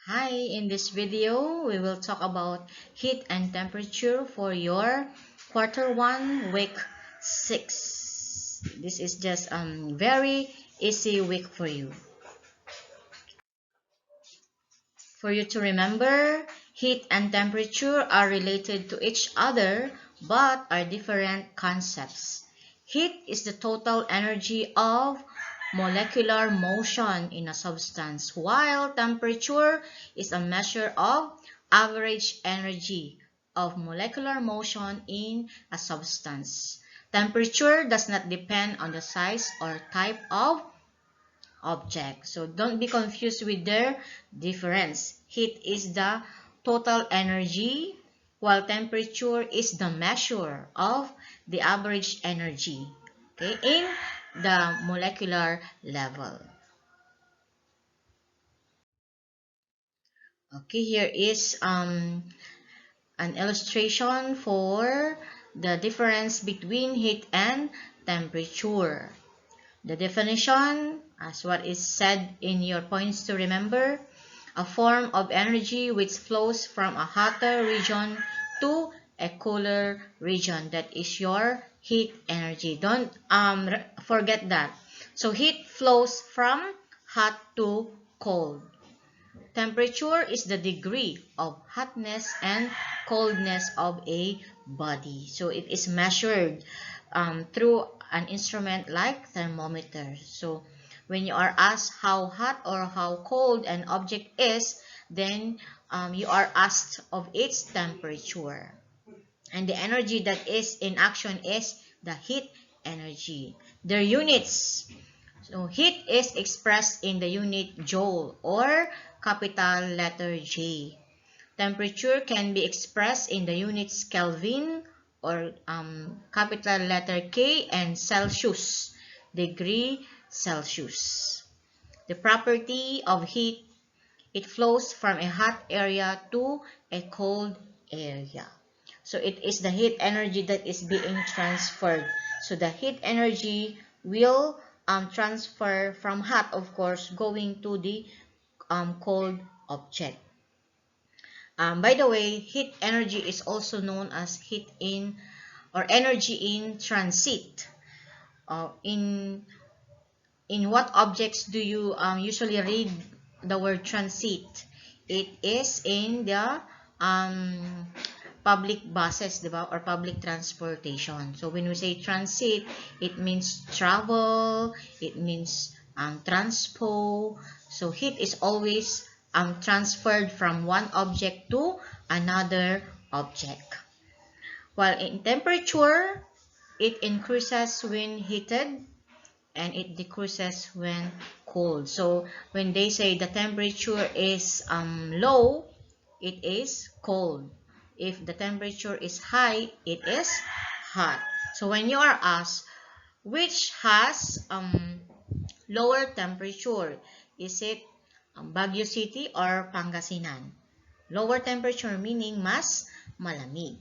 Hi, in this video, we will talk about heat and temperature for your quarter 1 week 6. This is just very easy week for you. For you to remember, heat and temperature are related to each other but are different concepts. Heat is the total energy of molecular motion in a substance, while temperature is a measure of average energy of molecular motion in a substance. Temperature does not depend on the size or type of object. So don't be confused with their difference. Heat is the total energy, while temperature is the measure of the average energy, okay, in the molecular level. Okay, here is an illustration for the difference between heat and temperature. The definition, as what is said in your points to remember, a form of energy which flows from a hotter region to a cooler region. That is your heat energy. Don't forget that. So heat flows from hot to cold. Temperature is the degree of hotness and coldness of a body. So it is measured through an instrument like thermometer. So when you are asked how hot or how cold an object is, then you are asked of its temperature. And the energy that is in action is the heat energy. Their units. So heat is expressed in the unit joule or capital letter J. Temperature can be expressed in the units Kelvin or capital letter K and Celsius, degree Celsius. The property of heat, it flows from a hot area to a cold area. So it is the heat energy that is being transferred. So the heat energy will transfer from hot, of course, going to the cold object. By the way, heat energy is also known as heat in or energy in transit. In what objects do you usually read the word transit? It is in the public buses, diba? Or public transportation. So when we say transit, it means travel, it means transpo. So heat is always transferred from one object to another object. While in temperature, it increases when heated and it decreases when cold. So when they say the temperature is low, it is cold. If the temperature is high, it is hot. So when you are asked which has lower temperature, is it Baguio City or Pangasinan? Lower temperature meaning mas malamig.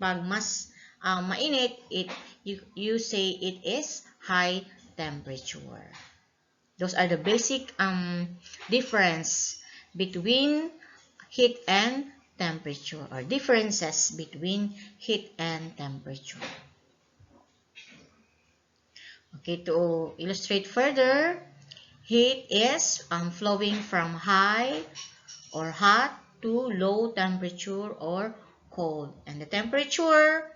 Pag mas mainit, you say it is high temperature. Those are the basic difference between heat and temperature, or differences between heat and temperature. Okay, to illustrate further, heat is flowing from high or hot to low temperature or cold. And the temperature,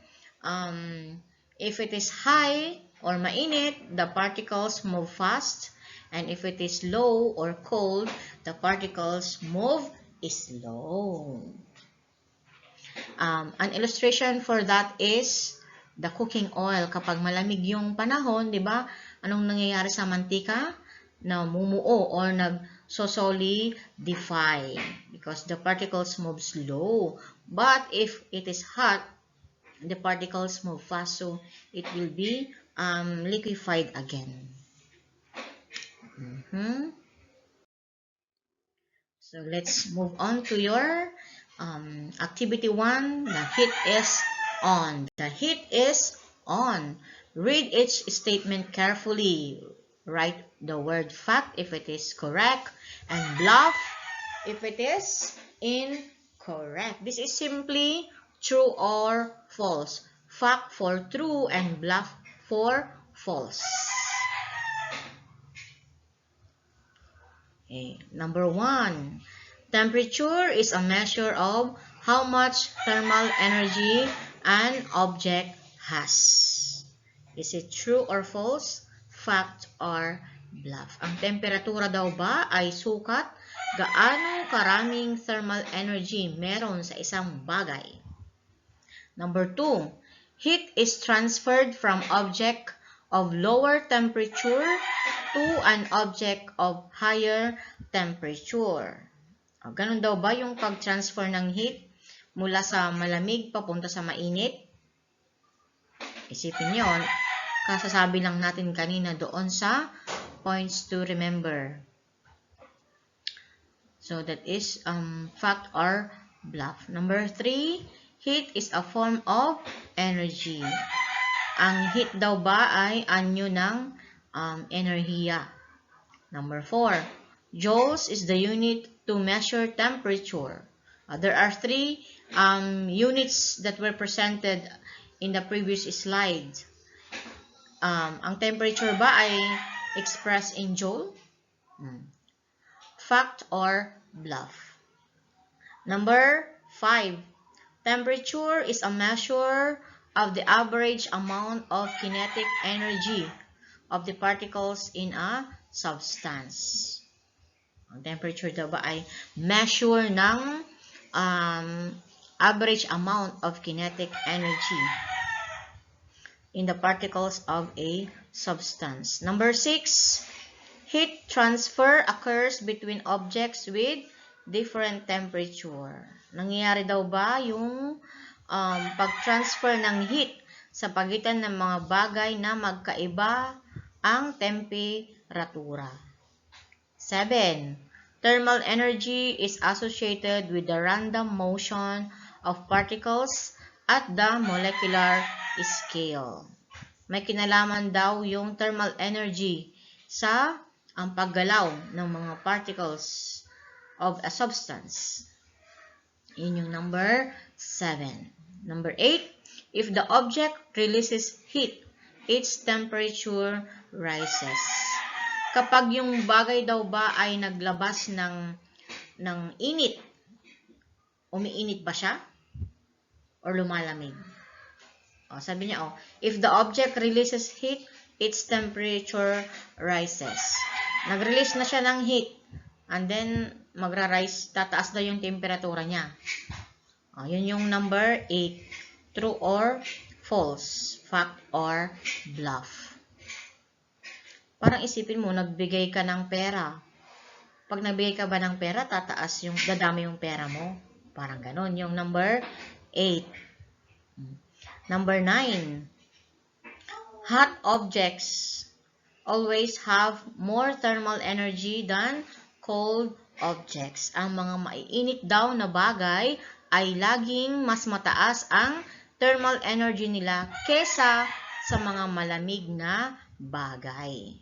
if it is high or mainit, the particles move fast. And if it is low or cold, the particles move slow. An illustration for that is the cooking oil. Kapag malamig yung panahon, di ba? Anong nangyayari sa mantika? Namumuo or nagsosolidify because the particles move slow. But if it is hot, the particles move fast, so it will be liquefied again. So let's move on to your activity 1. The heat is on. The heat is on. Read each statement carefully. Write the word fact if it is correct and bluff if it is incorrect. This is simply true or false. Fact for true and bluff for false. Okay. Number 1. Temperature is a measure of how much thermal energy an object has. Is it true or false? Fact or bluff? Ang temperatura daw ba ay sukat gaano karaming thermal energy meron sa isang bagay? Number 2. Heat is transferred from object of lower temperature to an object of higher temperature. Ganun daw ba yung pag-transfer ng heat mula sa malamig papunta sa mainit? Isipin nyo, kasasabi lang natin kanina doon sa points to remember. So that is fact or bluff. Number 3, heat is a form of energy. Ang heat daw ba ay anyo ng enerhiya? Number 4, joules is the unit to measure temperature. There are 3 units that were presented in the previous slide. Ang temperature ba ay expressed in joule? Fact or bluff? Number 5, temperature is a measure of the average amount of kinetic energy of the particles in a substance. Ang temperature daw ba ay measure ng average amount of kinetic energy in the particles of a substance. Number 6, heat transfer occurs between objects with different temperature. Nangyayari daw ba yung pag-transfer ng heat sa pagitan ng mga bagay na magkaiba ang temperatura? 7. Thermal energy is associated with the random motion of particles at the molecular scale. May kinalaman daw yung thermal energy sa ang paggalaw ng mga particles of a substance. Yun yung number 7. Number 8, if the object releases heat, its temperature rises. Kapag yung bagay daw ba ay naglabas ng init, umiinit ba siya? Or lumalamig? Sabi niya, if the object releases heat, its temperature rises. Nag-release na siya ng heat, and then magra-rise, tataas daw yung temperatura niya. Yun yung number 8. True or false? Fact or bluff? Parang isipin mo, nagbigay ka ng pera. Pag nagbigay ka ba ng pera, dadami yung pera mo. Parang ganon. Yung number 8. Number 9. Hot objects always have more thermal energy than cold objects. Ang mga maiinit daw na bagay ay laging mas mataas ang thermal energy nila kesa sa mga malamig na bagay.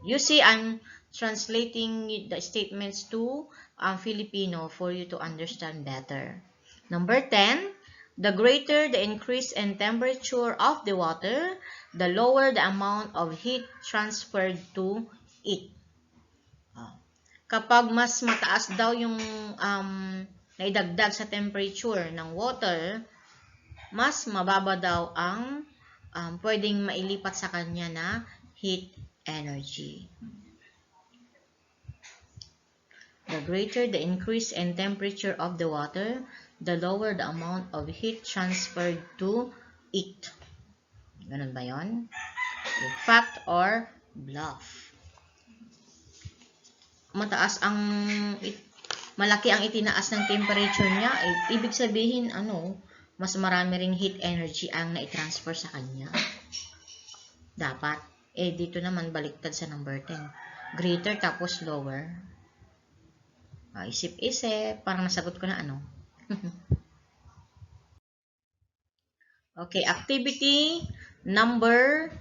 You see, I'm translating the statements to Filipino for you to understand better. Number 10, the greater the increase in temperature of the water, the lower the amount of heat transferred to it. Kapag mas mataas daw yung naidagdag sa temperature ng water, mas mababa daw ang pwedeng mailipat sa kanya na heat energy. The greater the increase in temperature of the water, the lower the amount of heat transferred to it. Ganun ba yun? Fact or bluff? Malaki ang itinaas ng temperature niya, ibig sabihin, mas marami ring heat energy ang na-transfer sa kanya. Dapat. Dito naman baliktad sa number 10. Greater tapos lower. Isip-isip. Parang nasagot ko na Okay, activity number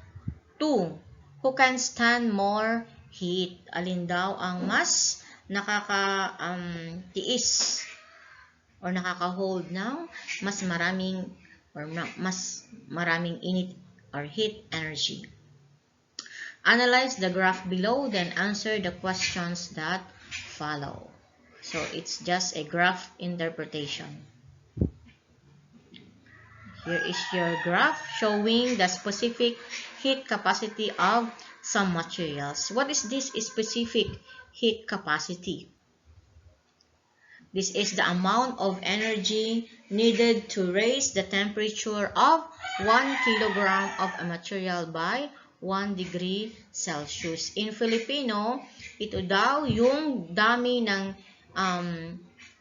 2. Who can stand more heat? Alin daw ang mas tiis or nakaka-hold ng mas maraming init or heat energy. Analyze the graph below, then answer the questions that follow. So it's just a graph interpretation. Here is your graph showing the specific heat capacity of some materials. What is this specific heat capacity? This is the amount of energy needed to raise the temperature of 1 kilogram of a material by 1 degree Celsius. In Filipino, ito daw yung dami ng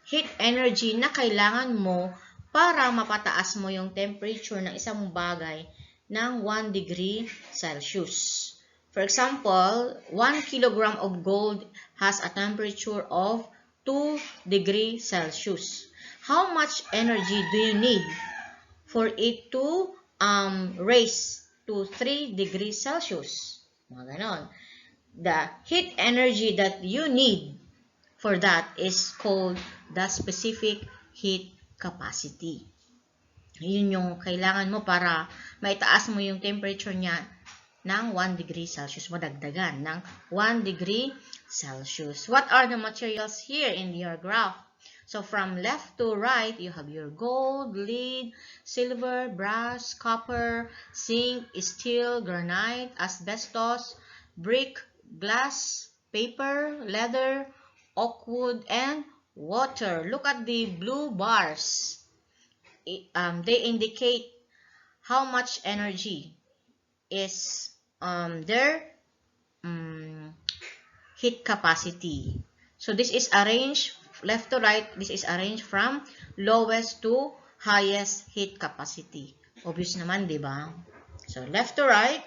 heat energy na kailangan mo para mapataas mo yung temperature ng isang bagay ng 1 degree Celsius. For example, 1 kilogram of gold has a temperature of 2 degrees Celsius. How much energy do you need for it to raise to 3 degrees Celsius? Mga ganon. The heat energy that you need for that is called the specific heat capacity. Yun yung kailangan mo para maitaas mo yung temperature niya ng 1 degree Celsius. Madagdagan ng 1 degree Celsius. What are the materials here in your graph? So from left to right, you have your gold, lead, silver, brass, copper, zinc, steel, granite, asbestos, brick, glass, paper, leather, oak wood, and water. Look at the blue bars. They indicate how much energy is their heat capacity. So this is arranged left to right. This is arranged from lowest to highest heat capacity. Obvious naman, di ba? So left to right,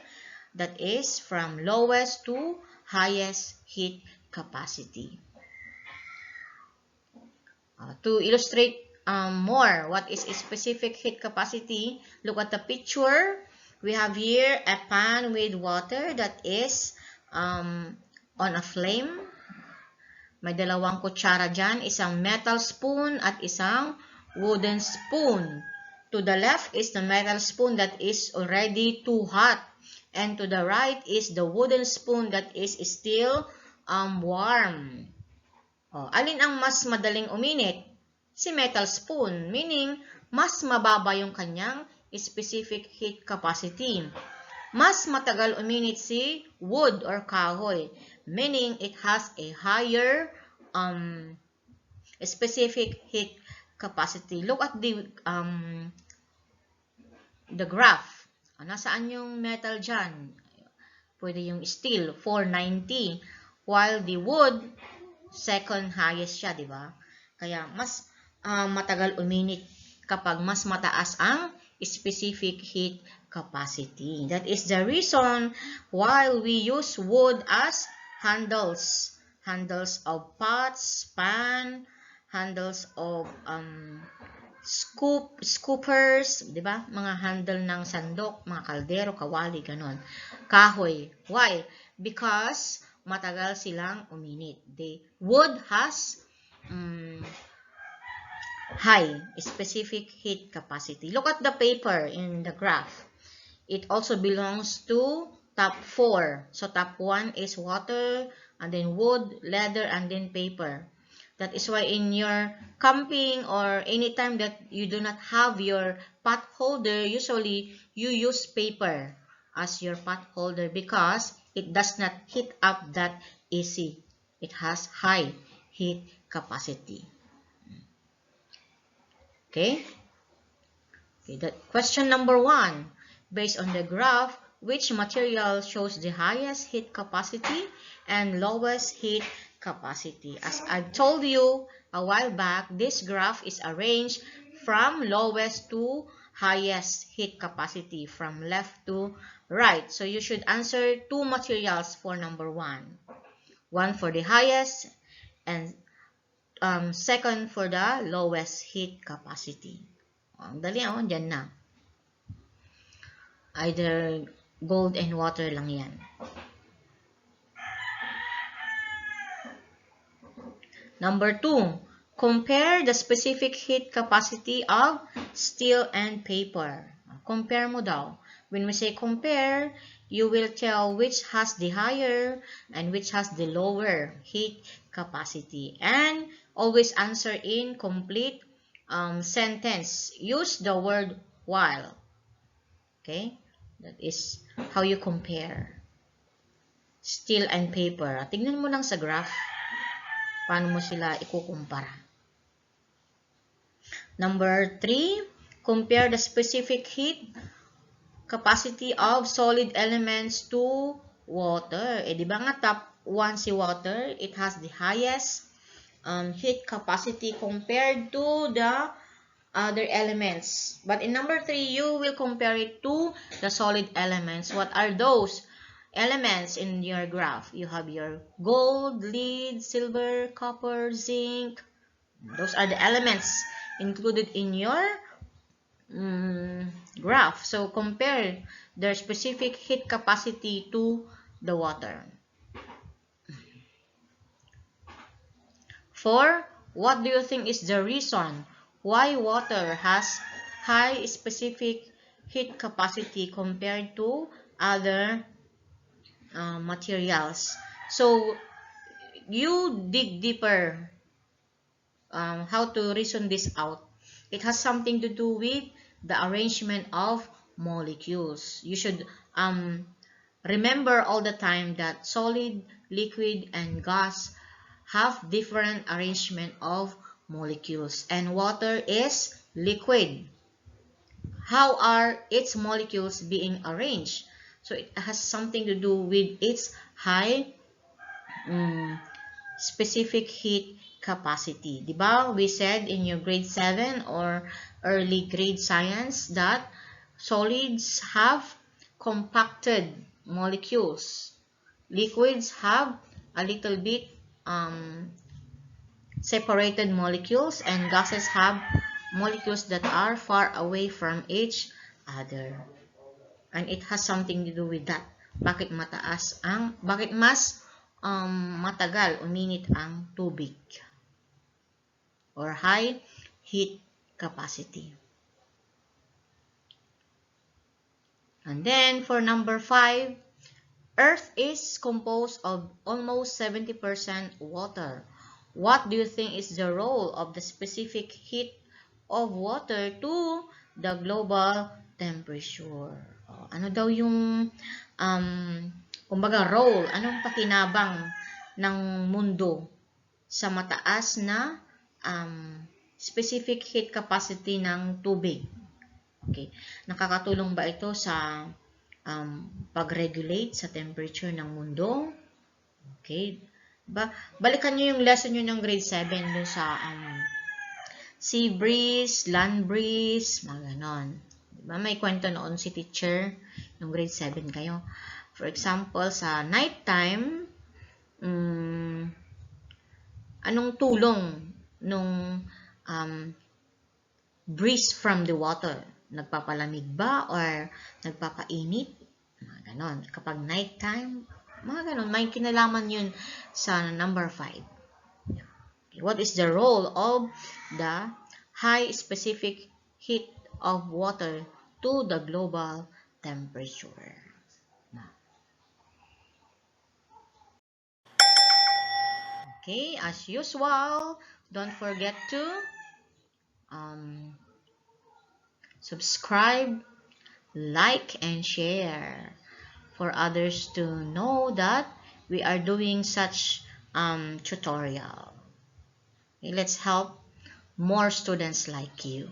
that is from lowest to highest heat capacity. To illustrate more what is a specific heat capacity, look at the picture. We have here a pan with water that is on a flame. May dalawang kutsara dyan, isang metal spoon at isang wooden spoon. To the left is the metal spoon that is already too hot. And to the right is the wooden spoon that is still warm. Alin ang mas madaling uminit? Si metal spoon, meaning mas mababa yung kanyang specific heat capacity. Mas matagal uminit si wood or kahoy, meaning it has a higher specific heat capacity. Look at the graph. Nasaan yung metal dyan? Pwede yung steel, 490. While the wood, second highest siya, di ba? Kaya mas matagal uminit kapag mas mataas ang specific heat capacity. That is the reason why we use wood as handles. Handles of pots, pan, handles of scoopers, di ba? Mga handle ng sandok, mga kaldero, kawali, ganon. Kahoy. Why? Because matagal silang uminit. The wood has high specific heat capacity. Look at the paper in the graph. It also belongs to top 4. So top 1 is water, and then wood, leather, and then paper. That is why in your camping or anytime that you do not have your pot holder, usually you use paper as your pot holder because it does not heat up that easy. It has high heat capacity. Okay? That question number 1. Based on the graph, which material shows the highest heat capacity and lowest heat capacity? As I've told you a while back, this graph is arranged from lowest to highest heat capacity, from left to right. So you should answer 2 materials for number 1. One for the highest and second for the lowest heat capacity. Ang dali, dyan na. Either gold and water lang yan. Number 2, compare the specific heat capacity of steel and paper. Compare mo daw. When we say compare, you will tell which has the higher and which has the lower heat capacity. And always answer in complete sentence. Use the word while. Okay? That is how you compare steel and paper. Tingnan mo lang sa graph paano mo sila ikukumpara. Number 3, compare the specific heat capacity of solid elements to water. Di ba nga top 1 si water, it has the highest heat capacity compared to the other elements. But in number 3, you will compare it to the solid elements. What are those elements in your graph? You have your gold, lead, silver, copper, zinc. Those are the elements included in your graph. So compare their specific heat capacity to the water. 4, what do you think is the reason why water has high specific heat capacity compared to other materials? So you dig deeper how to reason this out. It has something to do with the arrangement of molecules. You should remember all the time that solid, liquid, and gas have different arrangement of molecules, and water is liquid. How are its molecules being arranged? So it has something to do with its high specific heat capacity. Diba? We said in your grade 7 or early grade science that solids have compacted molecules. Liquids have a little bit separated molecules, and gases have molecules that are far away from each other. And it has something to do with that. Bakit mas matagal uminit ang tubig? Or high heat capacity. And then for number 5, Earth is composed of almost 70% water. What do you think is the role of the specific heat of water to the global temperature? Ano daw yung kumbaga role, anong pakinabang ng mundo sa mataas na specific heat capacity ng tubig? Okay. Nakakatulong ba ito sa pag-regulate sa temperature ng mundo? Okay. Balikan nyo yung lesson nyo ng grade 7 dun sa sea breeze, land breeze, mga ganon. Diba? May kwento noon si teacher ng grade 7 kayo. For example, sa night time, anong tulong nung breeze from the water? Nagpapalamig ba or nagpapainit? Mga ganon. Kapag night time, mga ganon. May kinalaman yun sa number 5. Okay. What is the role of the high specific heat of water to the global temperature? Okay, as usual, don't forget to subscribe, like, and share for others to know that we are doing such tutorial. Okay, let's help more students like you.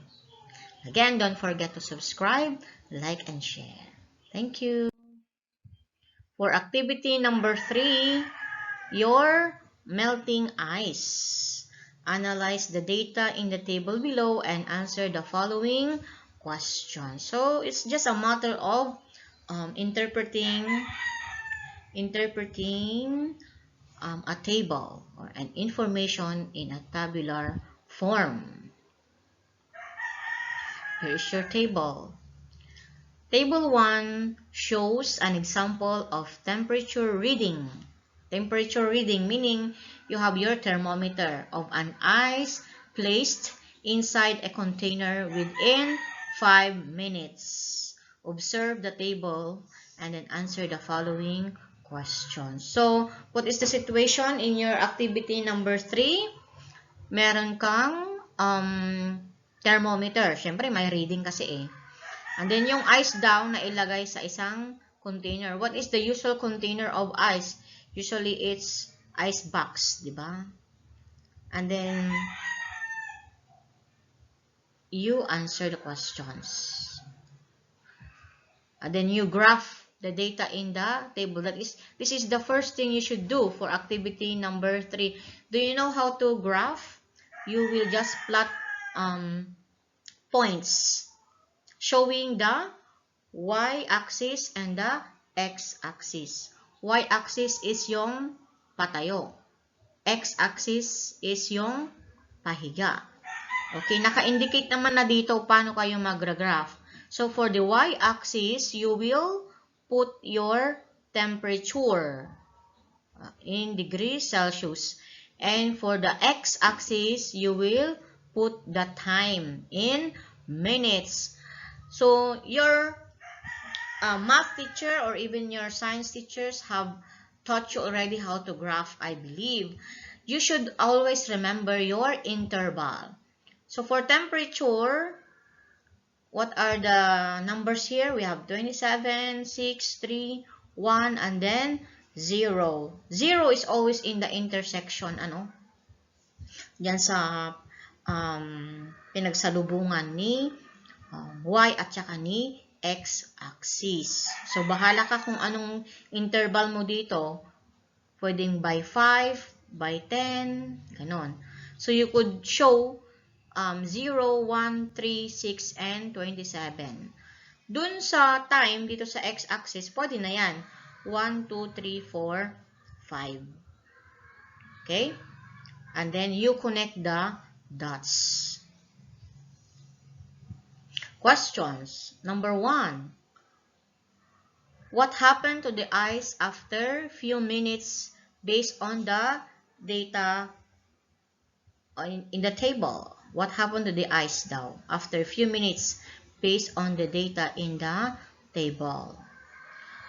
Again, don't forget to subscribe, like, and share. Thank you. For activity number 3, your melting ice. Analyze the data in the table below and answer the following questions. So it's just a matter of interpreting a table or an information in a tabular form. Here is your table. Table 1 shows an example of temperature reading temperature reading, meaning you have your thermometer of an ice placed inside a container within 5 minutes. Observe the table and then answer the following questions. So, what is the situation in your activity number 3? Meron kang thermometer. Siyempre, may reading kasi eh. And then, yung ice daw na ilagay sa isang container. What is the usual container of ice? Usually, it's ice box, di ba? And then, you answer the questions. And then, you graph the data in the table. This is the first thing you should do for activity number 3. Do you know how to graph? You will just plot points showing the y-axis and the x-axis. Y-axis is yung patayo. X-axis is yung pahiga. Okay, naka-indicate naman na dito paano kayo mag-graph. So, for the y-axis, you will put your temperature in degrees Celsius. And for the x-axis, you will put the time in minutes. So, your math teacher or even your science teachers have taught you already how to graph, I believe. You should always remember your interval. So, for temperature, what are the numbers here? We have 27, 6, 3, 1, and then 0. 0 is always in the intersection, Diyan sa pinagsalubungan ni y at saka ni x-axis. So, bahala ka kung anong interval mo dito. Pwedeng by 5, by 10, ganon. So, you could show 0, 1, 3, 6, and 27. Dun sa time, dito sa x-axis, pwede na yan. 1, 2, 3, 4, 5. Okay? And then, you connect the dots. Questions. Number 1. What happened to the ice after few minutes based on the data in the table? What happened to the ice daw after a few minutes based on the data in the table?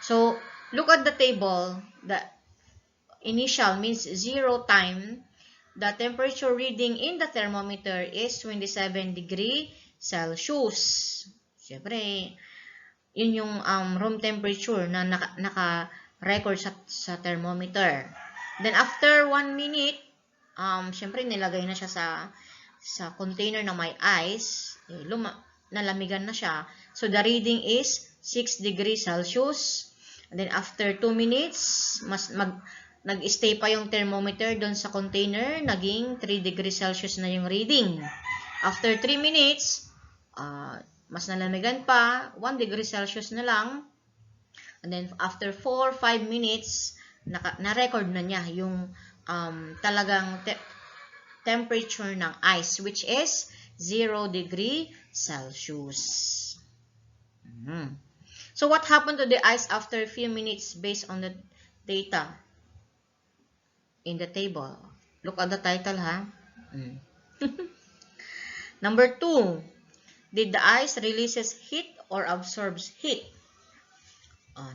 So, look at the table. The initial means 0 time. The temperature reading in the thermometer is 27 degrees Celsius. Siyempre, yun yung room temperature na naka-record sa thermometer. Then, after 1 minute, siyempre, nilagay na siya sa container na may ice. Nalamigan na siya. So, the reading is 6 degrees Celsius. And then, after 2 minutes, nag-stay pa yung thermometer doon sa container. Naging 3 degrees Celsius na yung reading. After 3 minutes, mas nalamigan pa, 1 degree Celsius na lang. And then, after 4-5 minutes, na-record na niya yung talagang temperature ng ice, which is 0 degree Celsius. So, what happened to the ice after a few minutes based on the data in the table? Look at the title, ha? Number 2. Did the ice releases heat or absorbs heat?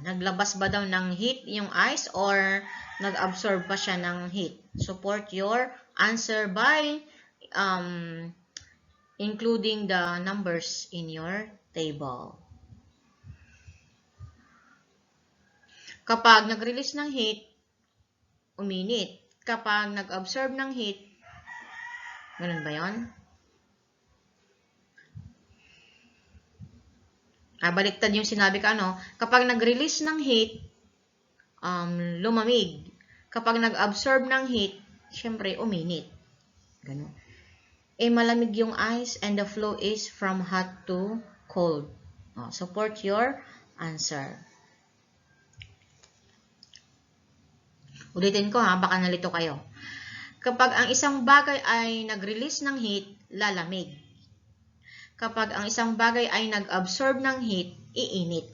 Naglabas ba daw ng heat yung ice or nag-absorb pa siya ng heat? Support your answer by including the numbers in your table. Kapag nag-release ng heat, uminit. Kapag nag-absorb ng heat, ganun ba yun? Baliktad yung sinabi ko, Kapag nag-release ng heat, lumamig. Kapag nag-absorb ng heat, syempre, uminit. Ganun. Malamig yung ice and the flow is from hot to cold. Support your answer. Ulitin ko, baka nalito kayo. Kapag ang isang bagay ay nag-release ng heat, lalamig. Kapag ang isang bagay ay nag-absorb ng heat, iinit.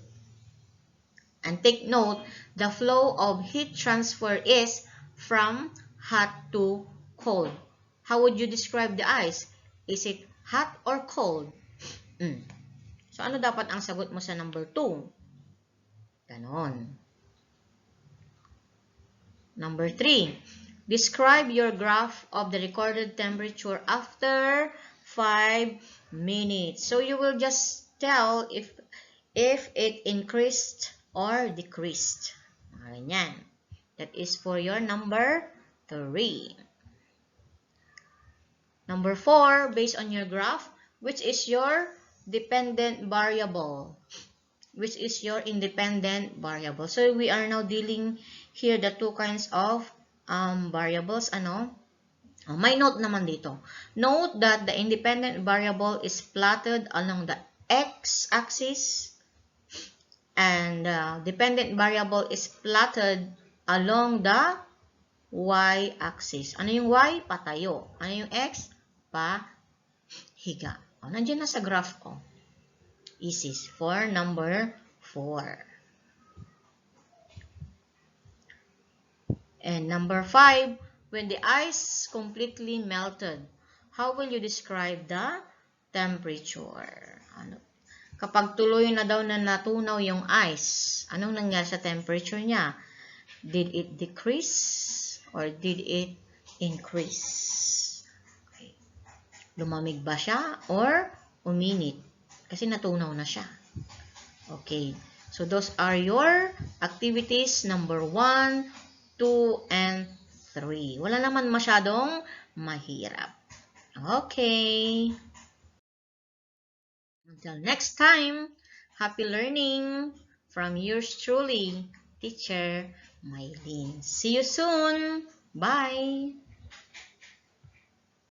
And take note, the flow of heat transfer is from hot to cold. How would you describe the ice? Is it hot or cold? So, ano dapat ang sagot mo sa number 2? Ganon. Number 3. Describe your graph of the recorded temperature after 5 minutes. So, you will just tell if it increased or decreased. Ganyan. That is for your number 3. Number 4, based on your graph, which is your dependent variable? Which is your independent variable? So, we are now dealing here the two kinds of variables. Ano? May note naman dito. Note that the independent variable is plotted along the x-axis and the dependent variable is plotted along the y-axis. Ano yung y? Patayo. Ano yung x? Pahiga. O, nandiyan na sa graph ko. Easy. For number 4. And number 5, when the ice completely melted, how will you describe the temperature? Ano? Kapag tuloy na daw na natunaw yung ice, anong nangyari sa temperature niya? Did it decrease or did it increase? Okay. Lumamig ba siya or uminit? Kasi natunaw na siya. Okay. So, those are your activities number 1, 2, and 3. Wala naman masyadong mahirap. Okay. Until next time, happy learning from yours truly, Teacher Mylene. See you soon. Bye.